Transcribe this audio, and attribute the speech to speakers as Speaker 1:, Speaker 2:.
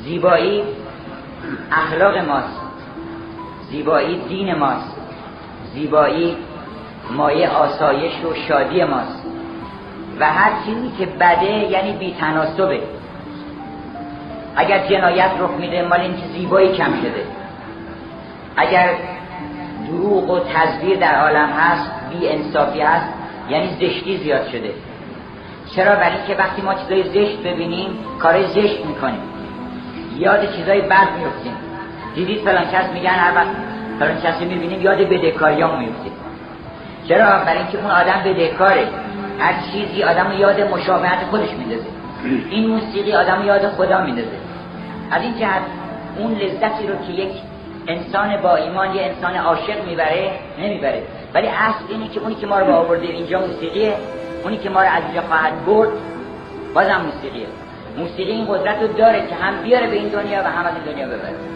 Speaker 1: زیبایی اخلاق ماست، زیبایی دین ماست، زیبایی مایه آسایش و شادی ماست و هر چیزی که بده یعنی بی تناسبه. اگر جنایت رخ میده مال این که زیبایی کم شده، اگر دروغ و تزویر در عالم هست، بی انصافی هست، یعنی زشتی زیاد شده. چرا؟ برای اینکه وقتی ما چیزای زشت ببینیم کارای زشت میکنیم، یاد چیزای بد میفتیم. دیدید فلان کس میگن هر وقت فلان کسی میبینیم یاد بدهکاریام میفتیم. چرا؟ برای اینکه اون آدم بدهکاره. هر چیزی آدم یاد مشابهت خودش میندازه. این موسیقی آدم یاد خدا میندازه. از این جهت اون لذتی رو که یک انسان با ایمان، یه انسان عاشق میبره نمیبره، ولی اصل اینه که اونی که ما رو آورده اینجا موسیقیه، اونی که ما رو از اینجا خواهد برد بازم موسیقیه. موسیقی این قدرت رو داره که هم بیاره به این دنیا و هم از این دنیا ببره.